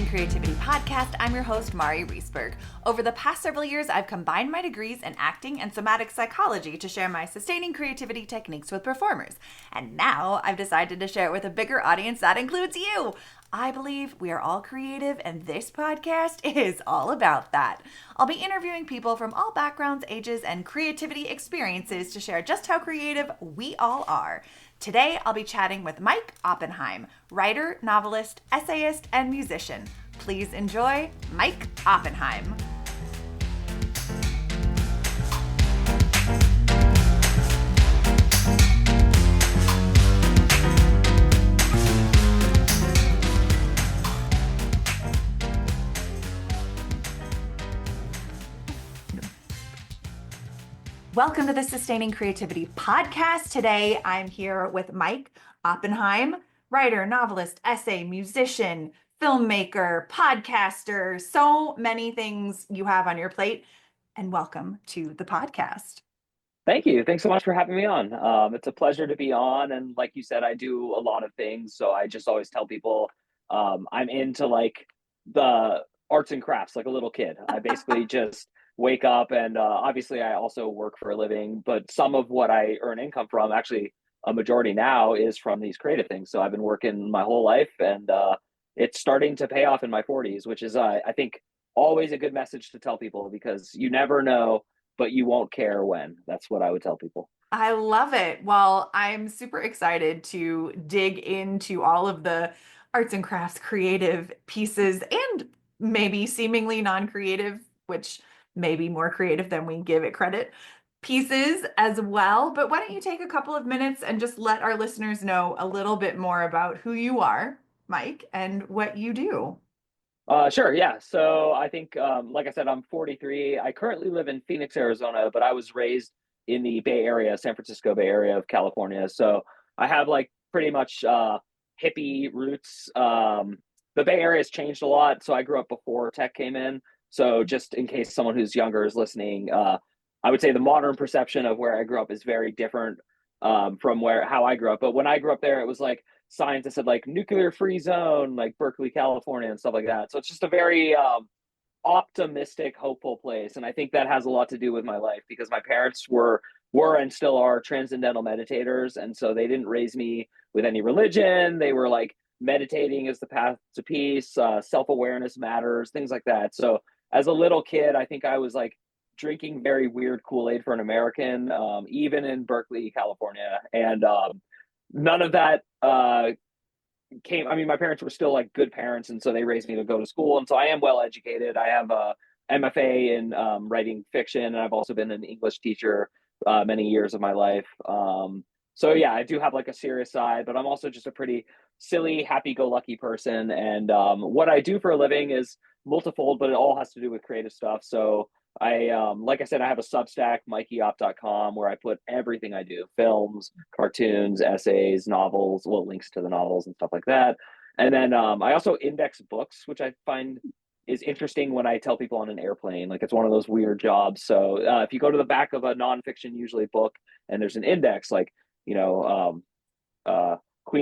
Sustaining Creativity podcast. I'm your host, Mari Riesberg. Over the past several years, I've combined my degrees in acting and somatic psychology to share my sustaining creativity techniques with performers. And now I've decided to share it with a bigger audience that includes you. I believe we are all creative, and this podcast is all about that. I'll be interviewing people from all backgrounds, ages, and creativity experiences to share just how creative we all are. Today, I'll be chatting with Mike Oppenheim, writer, novelist, essayist, and musician. Please enjoy Mike Oppenheim. Welcome to the Sustaining Creativity podcast. Today, I'm here with Mike Oppenheim, writer, novelist, essay, musician, filmmaker, podcaster, so many things you have on your plate. And welcome to the podcast. Thank you. Thanks so much for having me on. It's a pleasure to be on. And like you said, I do a lot of things. So I just always tell people I'm into like the arts and crafts, like a little kid. I basically just wake up and obviously I also work for a living, but some of what I earn income from, actually a majority now, is from these creative things. So I've been working my whole life, and it's starting to pay off in my 40s, which is, I think, always a good message to tell people, because you never know, but you won't care when. That's what I would tell people. I love it. Well, I'm super excited to dig into all of the arts and crafts creative pieces and maybe seemingly non-creative, which may be more creative than we give it credit, pieces as well. But why don't you take a couple of minutes and just let our listeners know a little bit more about who you are, Mike, and what you do? Sure. Yeah. So I think, like I said, I'm 43. I currently live in Phoenix, Arizona, but I was raised in the Bay Area, San Francisco Bay Area of California. So I have like pretty much hippie roots. The Bay Area has changed a lot. So I grew up before tech came in. So just in case someone who's younger is listening, I would say the modern perception of where I grew up is very different from how I grew up. But when I grew up there, it was like scientists said like nuclear free zone, like Berkeley, California, and stuff like that. So it's just a very optimistic, hopeful place. And I think that has a lot to do with my life, because my parents were and still are transcendental meditators. And so they didn't raise me with any religion. They were like, meditating is the path to peace, self-awareness matters, things like that. So as a little kid, I think I was like drinking very weird Kool-Aid for an American, even in Berkeley, California. And none of that I mean, my parents were still like good parents, and so they raised me to go to school. And so I am well educated. I have a MFA in writing fiction, and I've also been an English teacher many years of my life. So yeah, I do have like a serious side, but I'm also just a pretty silly, happy-go-lucky person. And what I do for a living is multifold, but it all has to do with creative stuff. So like I said, I have a Substack, MikeyOp.com, where I put everything I do: films, cartoons, essays, novels, well, links to the novels and stuff like that. And then I also index books, which I find is interesting when I tell people on an airplane. Like, it's one of those weird jobs. So if you go to the back of a nonfiction, usually book, and there's an index, like, Queen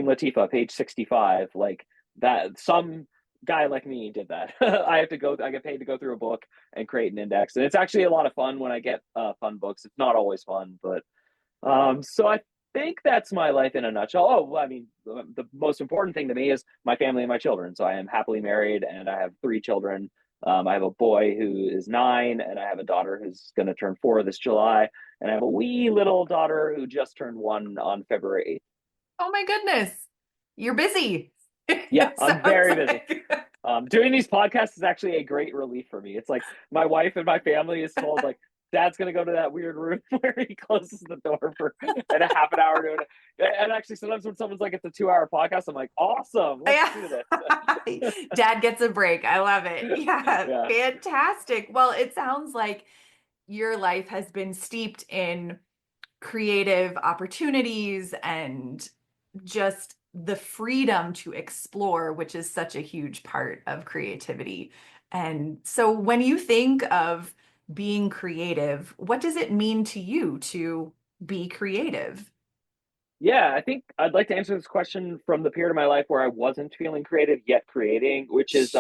Latifah, page 65, like that, some guy like me did that. I get paid to go through a book and create an index. And it's actually a lot of fun when I get fun books. It's not always fun, but so I think that's my life in a nutshell. Oh, I mean, the most important thing to me is my family and my children. So I am happily married, and I have 3 children. I have a boy who is 9, and I have a daughter who's going to turn 4 this July. And I have a wee little daughter who just turned 1 on February 8th. Oh my goodness, you're busy. Yeah, It I'm very sounds busy. Doing these podcasts is actually a great relief for me. It's like my wife and my family is told, like, Dad's going to go to that weird room where he closes the door for and a half an hour doing it. And actually, sometimes when someone's like, it's a 2-hour podcast, I'm like, awesome, let's do this. Dad gets a break. I love it. Yeah. Fantastic. Well, it sounds like your life has been steeped in creative opportunities and just the freedom to explore, which is such a huge part of creativity. And so when you think of being creative, what does it mean to you to be creative? Yeah, I think I'd like to answer this question from the period of my life where I wasn't feeling creative yet creating, which is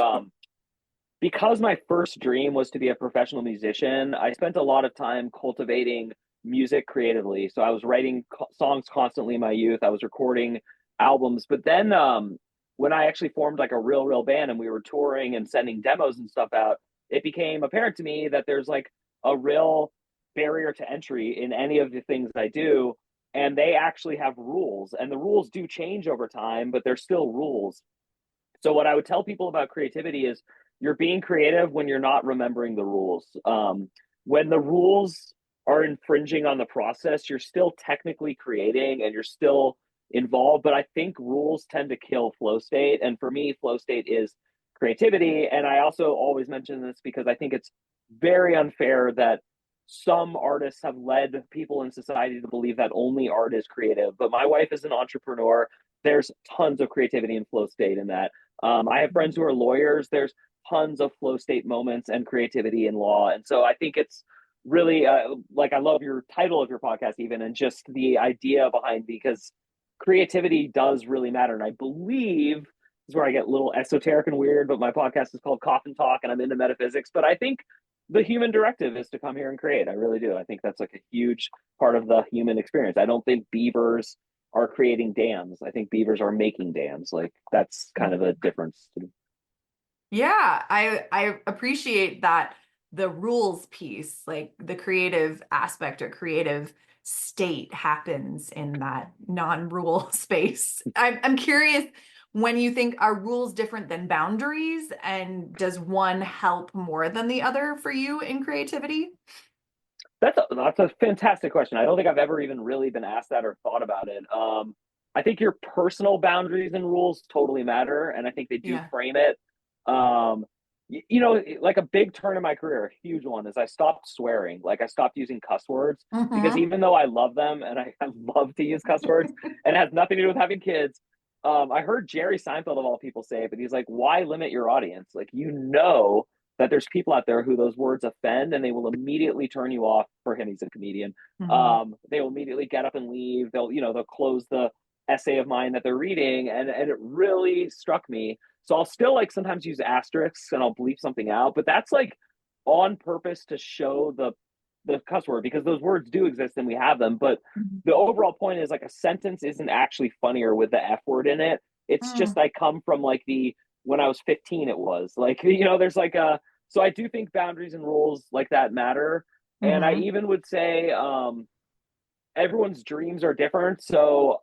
because my first dream was to be a professional musician. I spent a lot of time cultivating music creatively. So I was writing songs constantly in my youth. I was recording albums, but then when I actually formed like a real band and we were touring and sending demos and stuff out, it became apparent to me that there's like a real barrier to entry in any of the things I do, and they actually have rules, and the rules do change over time, but they're still rules. So what I would tell people about creativity is you're being creative when you're not remembering the rules. When the rules are infringing on the process, you're still technically creating and you're still involved. But I think rules tend to kill flow state. And for me, flow state is creativity. And I also always mention this because I think it's very unfair that some artists have led people in society to believe that only art is creative. But my wife is an entrepreneur. There's tons of creativity and flow state in that. I have friends who are lawyers. There's tons of flow state moments and creativity in law. And so I think it's really like I love your title of your podcast, even, and just the idea behind, because creativity does really matter. And I believe this is where I get a little esoteric and weird, but my podcast is called Coffin Talk and I'm into metaphysics. But I think the human directive is to come here and create. I really do. I think that's like a huge part of the human experience. I don't think beavers are creating dams. I think beavers are making dams. Like that's kind of a difference to me. Yeah, I appreciate that the rules piece, like the creative aspect or creative state happens in that non-rule space. I'm curious when you think are rules different than boundaries, and does one help more than the other for you in creativity? That's a fantastic question. I don't think I've ever even really been asked that or thought about it. I think your personal boundaries and rules totally matter, and I think they do Yeah. frame it. Um, you know, like a big turn in my career, a huge one, is I stopped swearing. Like I stopped using cuss words because Hmm. even though I love them and I love to use cuss words, and it has nothing to do with having kids. I heard Jerry Seinfeld of all people say it, but he's like, "Why limit your audience? Like you know that there's people out there who those words offend and they will immediately turn you off." For him, he's a comedian. Hmm. They will immediately get up and leave. They'll close the essay of mine that they're reading, and it really struck me. So I'll still like sometimes use asterisks and I'll bleep something out, but that's like on purpose to show the cuss word, because those words do exist and we have them. But the overall point is like a sentence isn't actually funnier with the F word in it. It's just I come from like the when I was 15, it was like, there's like a, so I do think boundaries and rules like that matter. And I Hmm. even would say everyone's dreams are different. So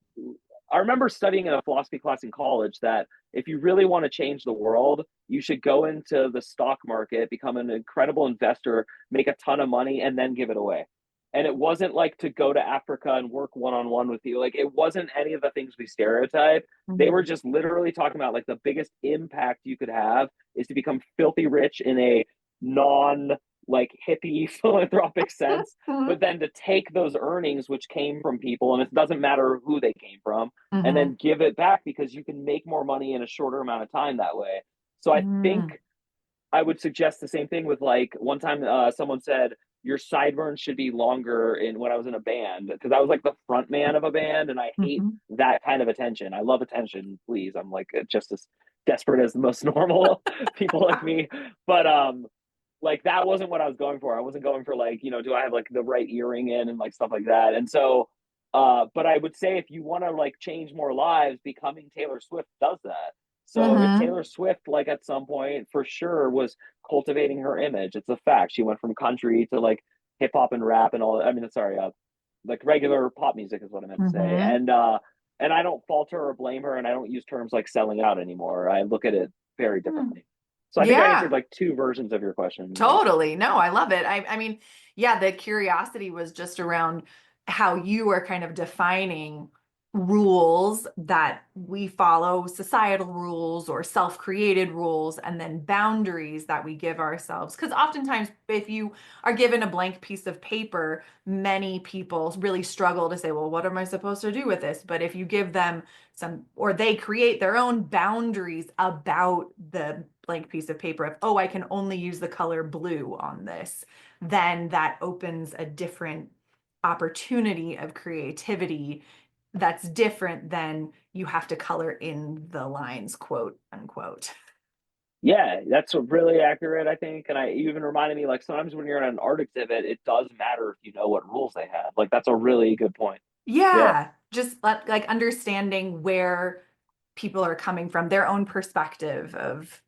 I remember studying in a philosophy class in college that if you really want to change the world, you should go into the stock market, become an incredible investor, make a ton of money, and then give it away. And it wasn't like to go to Africa and work one on one with you. Like it wasn't any of the things we stereotype. They were Hmm. just literally talking about like the biggest impact you could have is to become filthy rich in a non like hippie philanthropic sense, but then to take those earnings which came from people, and it doesn't matter who they came from, and Hmm. then give it back because you can make more money in a shorter amount of time that way. So I think Hmm. I would suggest the same thing with like one time someone said your sideburns should be longer in when I was in a band, because I was like the front man of a band and I hate Hmm. that kind of attention. I love attention, please. I'm like just as desperate as the most normal people like me. But like that wasn't what I was going for. I wasn't going for like, do I have like the right earring in and like stuff like that. And so but I would say if you want to like change more lives, becoming Taylor Swift does that. So if Hmm. Taylor Swift, like at some point for sure was cultivating her image, it's a fact. She went from country to like hip hop and rap and all. I mean, sorry, like regular pop music is what I meant to say. Hmm. And I don't falter or blame her, and I don't use terms like selling out anymore. I look at it very differently. So I think I answered Yeah. like two versions of your question. Totally. No, I love it. I mean, yeah, the curiosity was just around how you are kind of defining rules that we follow, societal rules or self-created rules, and then boundaries that we give ourselves. Because oftentimes, if you are given a blank piece of paper, many people really struggle to say, well, what am I supposed to do with this? But if you give them some, or they create their own boundaries about the blank piece of paper, if, oh, I can only use the color blue on this, then that opens a different opportunity of creativity that's different than you have to color in the lines, quote unquote. Yeah, that's really accurate, I think. And I even reminded me, like, sometimes when you're at an art exhibit, it does matter if you know what rules they have. Like, that's a really good point. Yeah. Yeah, just like understanding where people are coming from, their own perspective of,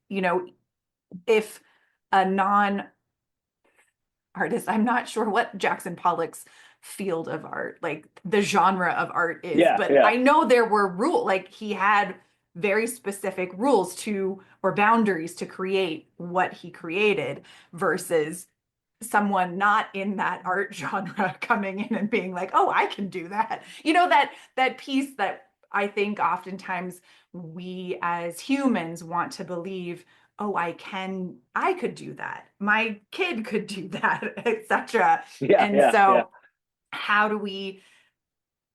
if a non artist, I'm not sure what Jackson Pollock's field of art, like the genre of art is, Yeah. but Yeah. I know there were rules, like he had very specific rules to or boundaries to create what he created versus someone not in that art genre coming in and being like, "Oh, I can do that." That piece that I think oftentimes we as humans want to believe, "Oh, I could do that. My kid could do that," etc. Yeah. And Yeah. Yeah. so how do we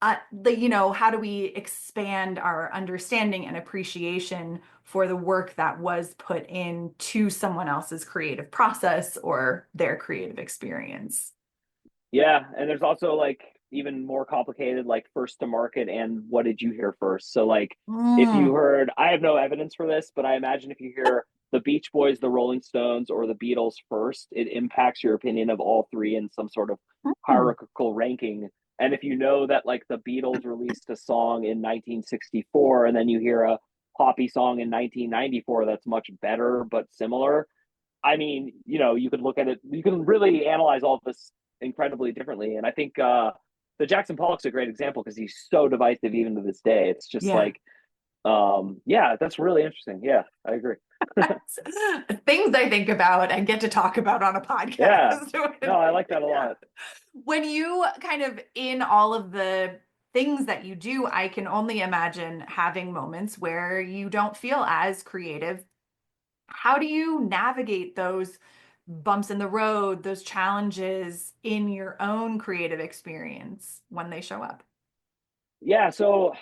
how do we expand our understanding and appreciation for the work that was put into someone else's creative process or their creative experience? Yeah, and there's also like even more complicated, like first to market and what did you hear first? So like if you Mm. heard, I have no evidence for this, but I imagine if you hear the Beach Boys, the Rolling Stones, or the Beatles first, it impacts your opinion of all three in some sort of Mm. hierarchical ranking. And if you know that like the Beatles released a song in 1964 and then you hear a poppy song in 1994 that's much better but similar, I mean, you could look at it, you can really analyze all of this incredibly differently. And I think the Jackson Pollock's a great example because he's so divisive even to this day. It's just Yeah. like, yeah, that's really interesting. Yeah, I agree. Things I think about and get to talk about on a Yeah, podcast. no, I like that a Yeah. lot. When you kind of in all of the things that you do, I can only imagine having moments where you don't feel as creative. How do you navigate those bumps in the road, those challenges in your own creative experience when they show up? Yeah, so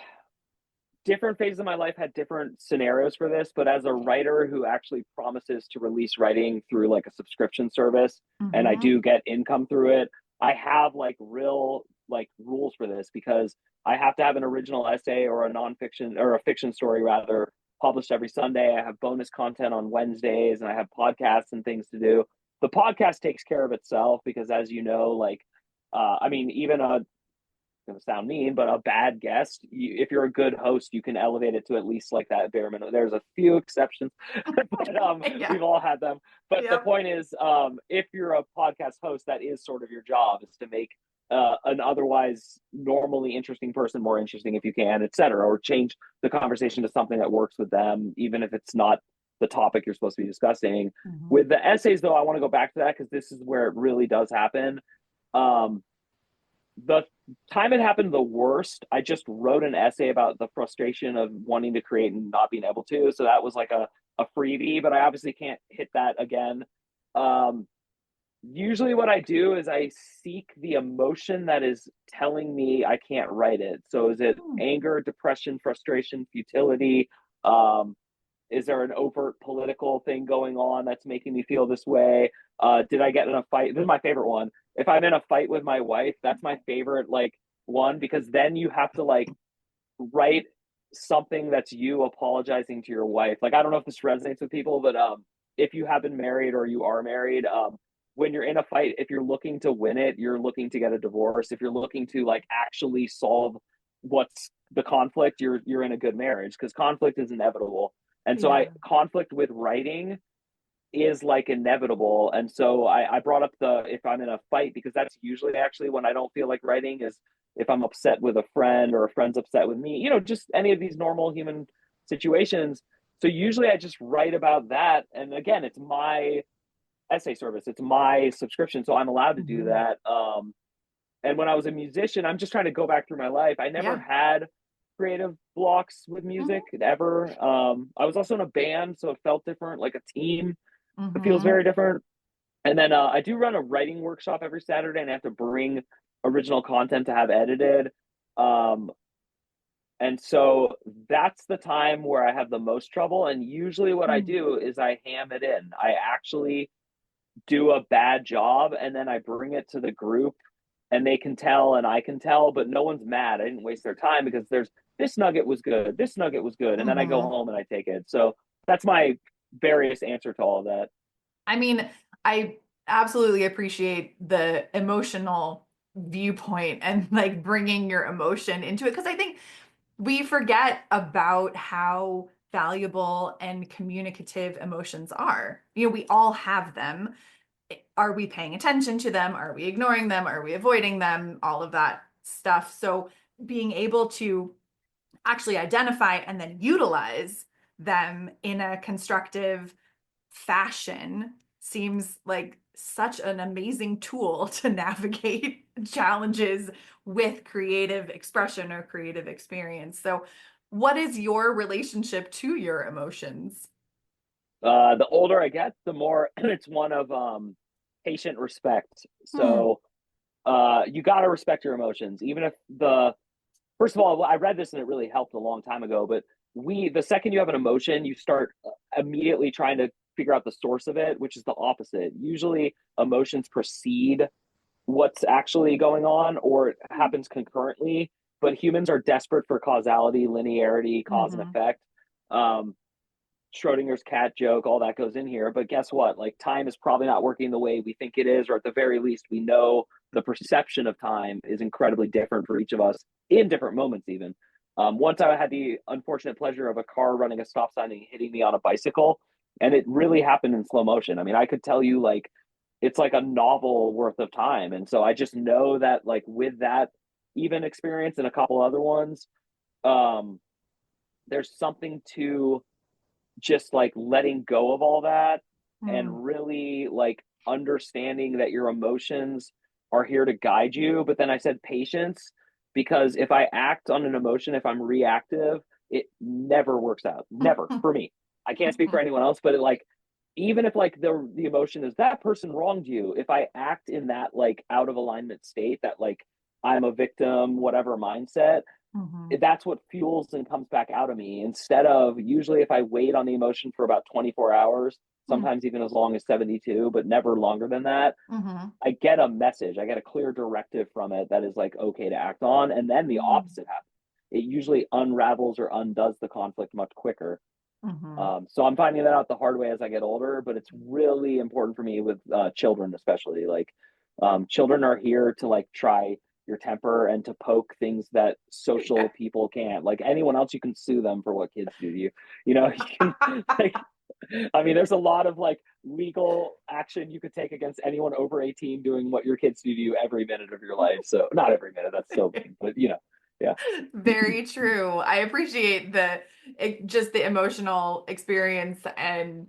different phases of my life had different scenarios for this, but as a writer who actually promises to release writing through like a subscription service and I Hmm. do get income through it, I have like real like rules for this because I have to have an original essay or a nonfiction or a fiction story rather published every Sunday. I have bonus content on Wednesdays and I have podcasts and things to do. The podcast takes care of itself because as you know, like I mean, even a going to sound mean, but a bad guest, if you're a good host, you can elevate it to at least like that bare minimum. There's a few exceptions, but Yeah. we've all had them. But the Yep. point is, if you're a podcast host, that is sort of your job is to make an otherwise normally interesting person more interesting if you can, et cetera, or change the conversation to something that works with them, even if it's not the topic you're supposed to be discussing. Mhm. With the essays, though, I want to go back to that because this is where it really does happen. Um, the time it happened the worst, I just wrote an essay about the frustration of wanting to create and not being able to. So that was like a freebie, but I obviously can't hit that again. Um, Usually, what I do is I seek the emotion that is telling me I can't write it. So is it Hmm. anger, depression, frustration, futility? Um, is there an overt political thing going on that's making me feel this way? Did I get in a fight? This is my favorite one. If I'm in a fight with my wife, that's my favorite like one because then you have to like write something that's you apologizing to your wife. Like I don't know if this resonates with people, but if you have been married or you are married, when you're in a fight, if you're looking to win it, you're looking to get a divorce. If you're looking to like actually solve what's the conflict, you're in a good marriage because conflict is inevitable. And so I Yeah. conflict with writing is like inevitable. And so I brought up the if I'm in a fight because that's usually actually when I don't feel like writing is if I'm upset with a friend or a friend's upset with me, just any of these normal human situations. So usually I just write about that. And again, it's my essay service, it's my subscription. So I'm allowed to do Mhm. that. And when I was a musician, I'm just trying to go back through my life. I never Yeah. had creative blocks with Mhm. music ever. I was also in a band, so it felt different, like a team. It feels Mhm. very different. And then I do run a writing workshop every Saturday, and I have to bring original content to have edited. Um, and so that's the time where I have the most trouble. And usually, what I Mm. do is I ham it in. I actually do a bad job, and then I bring it to the group and they can tell and I can tell, but no one's mad. I didn't waste their time because there's this nugget was good, this nugget was good, and then I go Hmm. home and I take it. So that's my various answer to all of that. I mean, I absolutely appreciate the emotional viewpoint and like bringing your emotion into it because I think we forget about how valuable and communicative emotions are. You know, we all have them. Are we paying attention to them? Are we ignoring them? Are we avoiding them? All of that stuff. So being able to actually identify and then utilize them in a constructive fashion seems like such an amazing tool to navigate challenges with creative expression or creative experience. So, what is your relationship to your emotions? The older I get, the more it's one of patient respect. Hmm. So you got to respect your emotions, even if the first of all, I read this and it really helped a long time ago. But the second you have an emotion, you start immediately trying to figure out the source of it, which is the opposite. Usually, emotions precede what's actually going on, or it happens concurrently. But humans are desperate for causality, linearity, cause and Hmm. effect. Um, Schrodinger's cat joke, all that goes in here. But guess what? Like time is probably not working the way we think it is, or at the very least, we know the perception of time is incredibly different for each of us in different moments, even. Once I had the unfortunate pleasure of a car running a stop sign and hitting me on a bicycle, and it really happened in slow motion. I mean, I could tell you like it's like a novel worth of time. And so I just know that like with that even experience and a couple other ones, um, there's something to just like letting go of all that Hmm. and really like understanding that your emotions are here to guide you. But then I said patience because if I act on an emotion, if I'm reactive, it never works out. Never for me. I can't speak for anyone else, but it like even if like the emotion is that person wronged you, if I act in that like out of alignment state, that like I'm a victim, whatever mindset, Hmm. that's what fuels and comes back out of me instead of usually if I wait on the emotion for about 24 hours, sometimes even as long as 72, but never longer than that, Hmm. I get a message, I get a clear directive from it that is like okay to act on. And then the opposite happens. It usually unravels or undoes the conflict much quicker. Hmm. So I'm finding that out the hard way as I get older, but it's really important for me with children, especially like children are here to like try your temper and to poke things that social people can't. Like anyone else, you can sue them for what kids do to you. You know, you can like. I mean, there's a lot of like legal action you could take against anyone over 18 doing what your kids do to you every minute of your life. So not every minute, that's so mean, but you know, yeah. Very true. I appreciate just the emotional experience and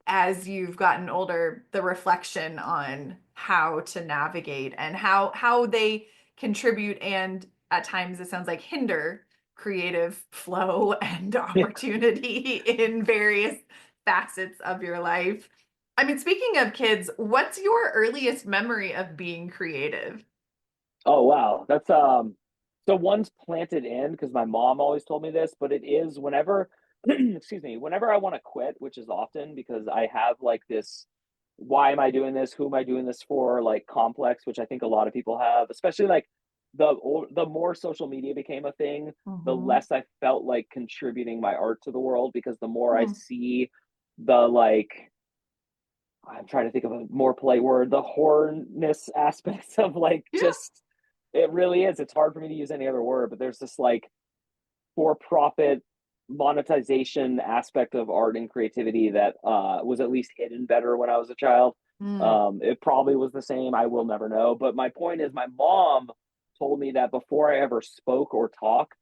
as you've gotten older, the reflection on how to navigate and how they contribute and at times it sounds like hinder creative flow and opportunity in various facets of your life. I mean, speaking of kids, what's your earliest memory of being creative? Oh wow, that's so one's planted in because my mom always told me this, but it is whenever excuse me, whenever I want to quit, which is often because I have like this why am I doing this? Who am I doing this for? Like complex, which I think a lot of people have, especially like the more social media became a thing, the Hmm. less I felt like contributing my art to the world because the more I see the like I'm trying to think of a more polite word, the horness aspects of like Yeah. just it really is. It's hard for me to use any other word, but there's this like for profit monetization aspect of art and creativity that was at least hidden better when I was a child. Mm. It probably was the same. I will never know. But my point is, my mom told me that before I ever spoke or talked,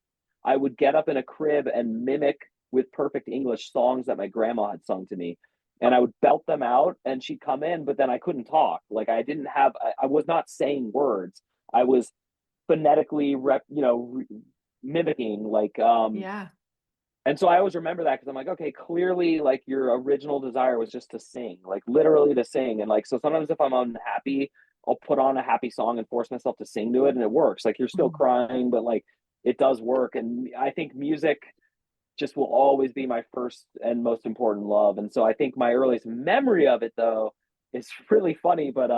I would get up in a crib and mimic with perfect English songs that my grandma had sung to me. And I would belt them out and she'd come in, but then I couldn't talk. Like I didn't have, I was not saying words. I was phonetically mimicking like Yeah. and so I always remember that because I'm like, okay, clearly, like your original desire was just to sing, like literally to sing. And like, so sometimes if I'm unhappy, I'll put on a happy song and force myself to sing to it, and it works. Like you're still Mm. crying, but like it does work. And I think music just will always be my first and most important love. And so I think my earliest memory of it, though, is really funny, but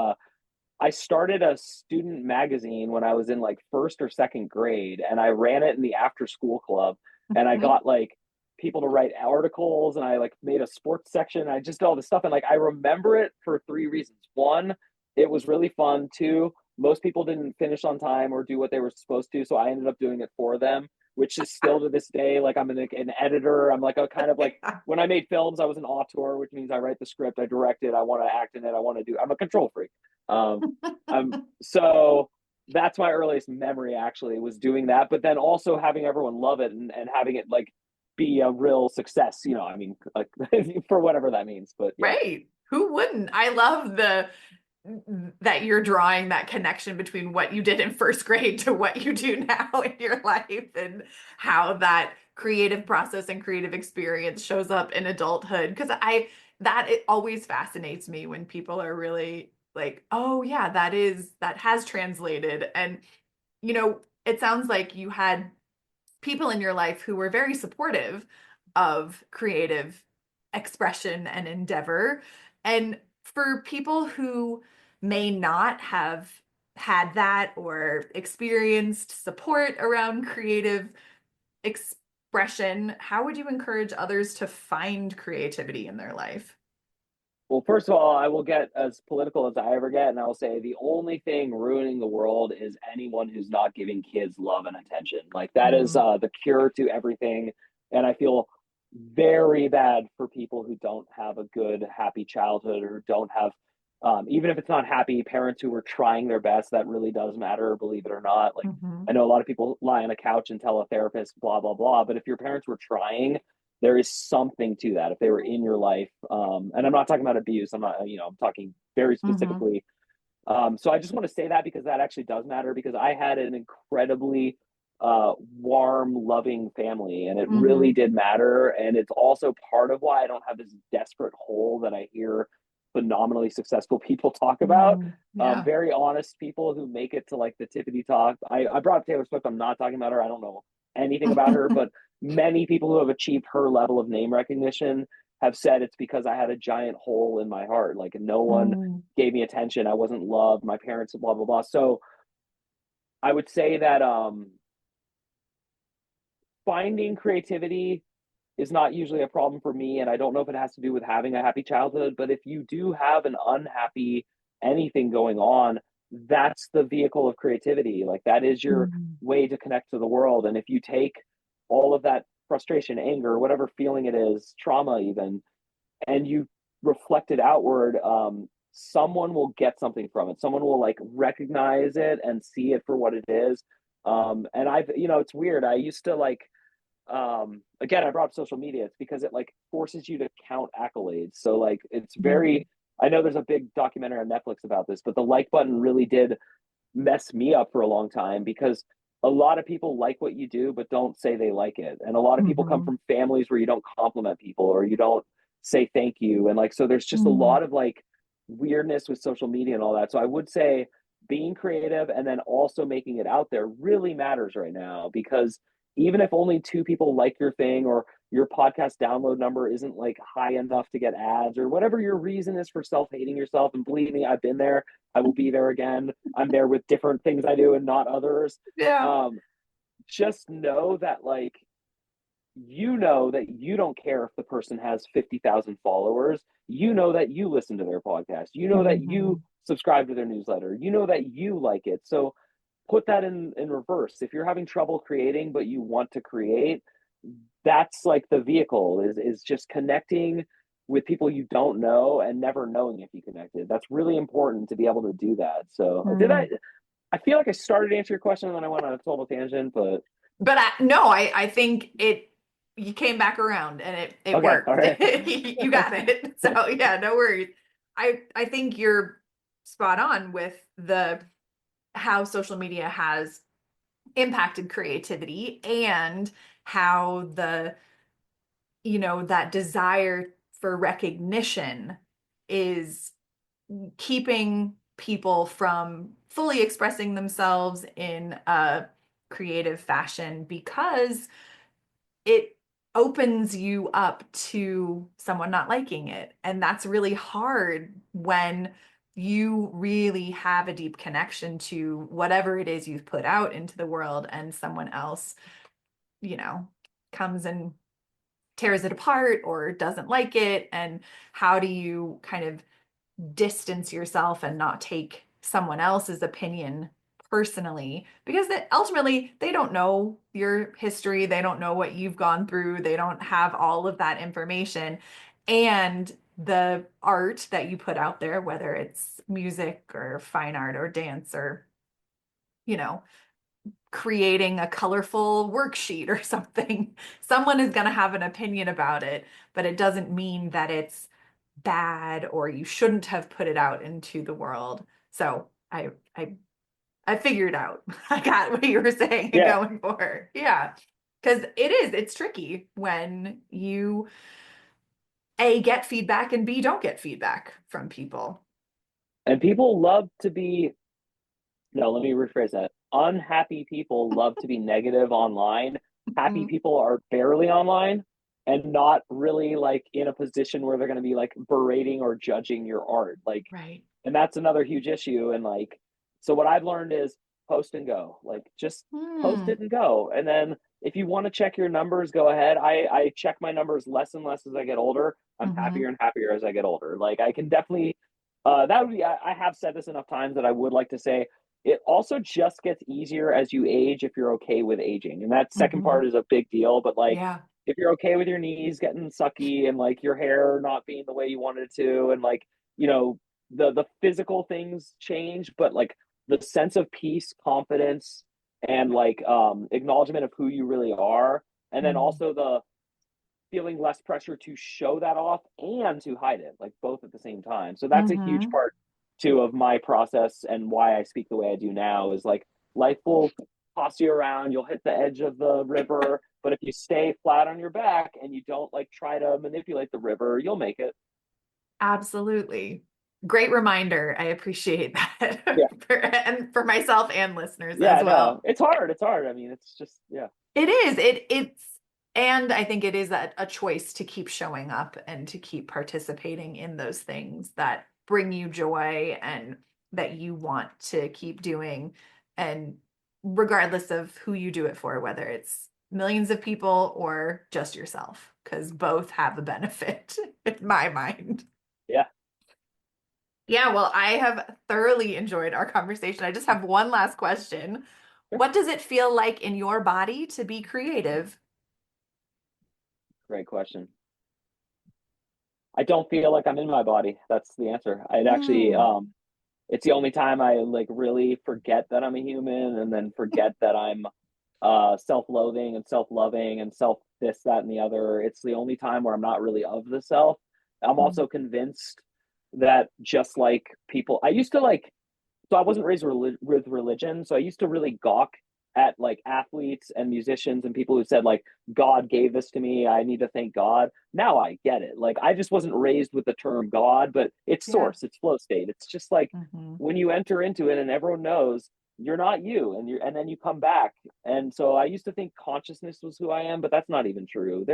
I started a student magazine when I was in like first or second grade, and I ran it in the after school club. And I Mhm. got like people to write articles, and I like made a sports section. I just did all this stuff, and like I remember it for three reasons. One, it was really fun. Two, most people didn't finish on time or do what they were supposed to, so I ended up doing it for them, which is still to this day like I'm an editor. I'm like a kind of like when I made films, I was an auteur, which means I write the script, I direct it, I want to act in it, I want to do. I'm a control freak. Um, so that's my earliest memory actually was doing that, but then also having everyone love it and having it like be a real success. I mean, like for whatever that means. But yeah. Right. Who wouldn't? I love the that you're drawing that connection between what you did in first grade to what you do now in your life and how that creative process and creative experience shows up in adulthood. Because it always fascinates me when people are really like, oh yeah, that has translated. And it sounds like you had people in your life who were very supportive of creative expression and endeavor. And for people who may not have had that or experienced support around creative expression, how would you encourage others to find creativity in their life? Well, first of all, I will get as political as I ever get, and I will say the only thing ruining the world is anyone who's not giving kids love and attention. Like that is Mm, the cure to everything, and I feel very bad for people who don't have a good, happy childhood or don't have, even if it's not happy, parents who were trying their best. That really does matter, believe it or not. Like mhm, I know a lot of people lie on a couch and tell a therapist, blah blah blah, but if your parents were trying, there is something to that if they were in your life. And I'm not talking about abuse. I'm not, I'm talking very mhm, specifically. So I just want to say that because that actually does matter because I had an incredibly warm, loving family, and it really mhm, did matter. And it's also part of why I don't have this desperate hole that I hear phenomenally successful people talk about. mm, yeah. Very honest people who make it to like the tippity top. I brought up Taylor Swift. I'm not talking about her. I don't know anything about her, but many people who have achieved her level of name recognition have said it's because I had a giant hole in my heart. Like no one Mm, gave me attention. I wasn't loved. My parents, blah blah blah. So I would say that finding creativity is not usually a problem for me, and I don't know if it has to do with having a happy childhood. But if you do have an unhappy anything going on, that's the vehicle of creativity. Like that is your mm, way to connect to the world. And if you take all of that frustration, anger, whatever feeling it is, trauma even, and you reflect it outward, someone will get something from it. Someone will like recognize it and see it for what it is. And I've, it's weird. I used to like, again, I brought up social media. It's because it like forces you to count accolades. So like, it's mm, very, I know there's a big documentary on Netflix about this, but the like button really did mess me up for a long time because a lot of people like what you do but don't say they like it, and a lot of people come mhm, from families where you don't compliment people or you don't say thank you, and like so there's just a mm, lot of like weirdness with social media and all that. So I would say being creative and then also making it out there really matters right now, because even if only two people like your thing or your podcast download number isn't like high enough to get ads or whatever your reason is for self-hating yourself, and believe me, I've been there, I will be there again. I'm there with different things I do and not others. yeah. Um, just know that like you know that you don't care if the person has 50,000 followers. You know that you listen to their podcast. You know that you Mhm. subscribe to their newsletter. You know that you like it. So put that in reverse. If you're having trouble creating but you want to create, that's like the vehicle is just connecting with people you don't know and never knowing if you connected. That's really important to be able to do that. So did Mm. I feel like I started to answer your question and then I went on a total tangent, but But I think you came back around and it okay, all worked. right. You got it. So yeah, no worries. I think you're spot on with the how social media has impacted creativity and how that desire for recognition is keeping people from fully expressing themselves in a creative fashion because it opens you up to someone not liking it. And that's really hard when you really have a deep connection to whatever it is you've put out into the world, and someone else, comes and tears it apart or doesn't like it, and how do you kind of distance yourself and not take someone else's opinion personally, because ultimately they don't know your history, they don't know what you've gone through, they don't have all of that information. And the art that you put out there, whether it's music or fine art or dance or creating a colorful worksheet or something, someone is going to have an opinion about it, but it doesn't mean that it's bad or you shouldn't have put it out into the world. So I figured out. I got what you were saying and going for. Yeah. Because it's tricky when you A, get feedback, and B, don't get feedback from people. And people love to be, no, let me rephrase that. Unhappy people love to be negative online. Happy people are barely online and not really like in a position where they're going to be like berating or judging your art. Like, right. And that's another huge issue. And like, so what I've learned is post and go, like just post it and go. And then if you want to check your numbers, go ahead. I check my numbers less and less as I get older. I'm happier and happier as I get older. Like I can definitely, that would be, I have said this enough times that I would like to say, it also just gets easier as you age if you're okay with aging. And that second part is a big deal, but like, if you're okay with your knees getting sucky and like your hair not being the way you wanted it to, and like, the physical things change, but like the sense of peace, confidence, and like acknowledgement of who you really are, and then also the feeling less pressure to show that off and to hide it, like both at the same time. So that's a huge part too of my process, and why I speak the way I do now is like life will toss you around, you'll hit the edge of the river, but if you stay flat on your back and you don't like try to manipulate the river, you'll make it. Absolutely. Great reminder. I appreciate that. And for myself and listeners as well. No, it's hard. I mean, it's just, It is. And I think it is a choice to keep showing up and to keep participating in those things that bring you joy and that you want to keep doing. And regardless of who you do it for, whether it's millions of people or just yourself, because both have a benefit in my mind. Yeah, well, I have thoroughly enjoyed our conversation. I just have one last question. What does it feel like in your body to be creative? Great question. I don't feel like I'm in my body. That's the answer. I'd actually, it's the only time I like really forget that I'm a human, and then forget that I'm self-loathing and self-loving and self this, that, and the other. It's the only time where I'm not really of the self. I'm also convinced that just like people, I used to like, so I wasn't raised with religion, so I used to really gawk at like athletes and musicians and people who said like, God gave this to me, I need to thank God. Now I get it. Like I just wasn't raised with the term God, but it's source, it's flow state. It's just like when you enter into it and everyone knows you're not you, and then you come back. And so I used to think consciousness was who I am, but that's not even true.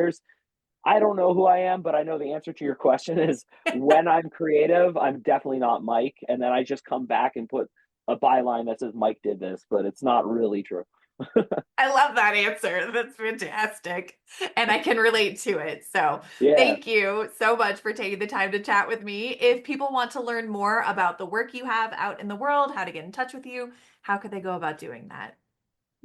I don't know who I am, but I know the answer to your question is when I'm creative, I'm definitely not Mike. And then I just come back and put a byline that says Mike did this, but it's not really true. I love that answer. That's fantastic. And I can relate to it. So thank you so much for taking the time to chat with me. If people want to learn more about the work you have out in the world, how to get in touch with you, how could they go about doing that?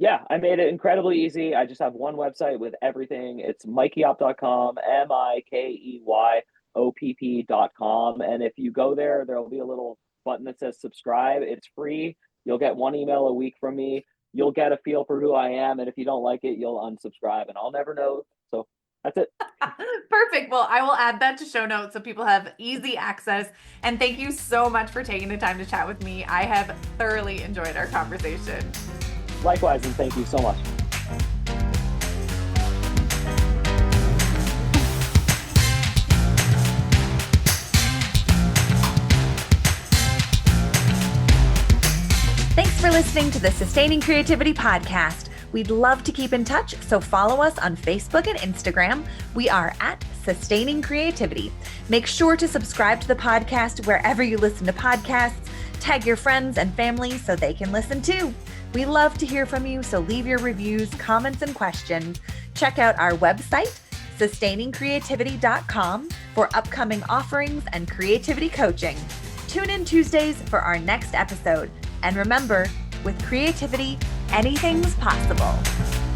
Yeah, I made it incredibly easy. I just have one website with everything. It's mikeyop.com, MikeYopp.com. And if you go there, there'll be a little button that says subscribe. It's free. You'll get one email a week from me. You'll get a feel for who I am. And if you don't like it, you'll unsubscribe and I'll never know. So that's it. Perfect. Well, I will add that to show notes so people have easy access. And thank you so much for taking the time to chat with me. I have thoroughly enjoyed our conversation. Likewise, and thank you so much. Thanks for listening to the Sustaining Creativity Podcast. We'd love to keep in touch, so follow us on Facebook and Instagram. We are at Sustaining Creativity. Make sure to subscribe to the podcast wherever you listen to podcasts. Tag your friends and family so they can listen too. We love to hear from you, so leave your reviews, comments, and questions. Check out our website, sustainingcreativity.com, for upcoming offerings and creativity coaching. Tune in Tuesdays for our next episode. And remember, with creativity, anything's possible.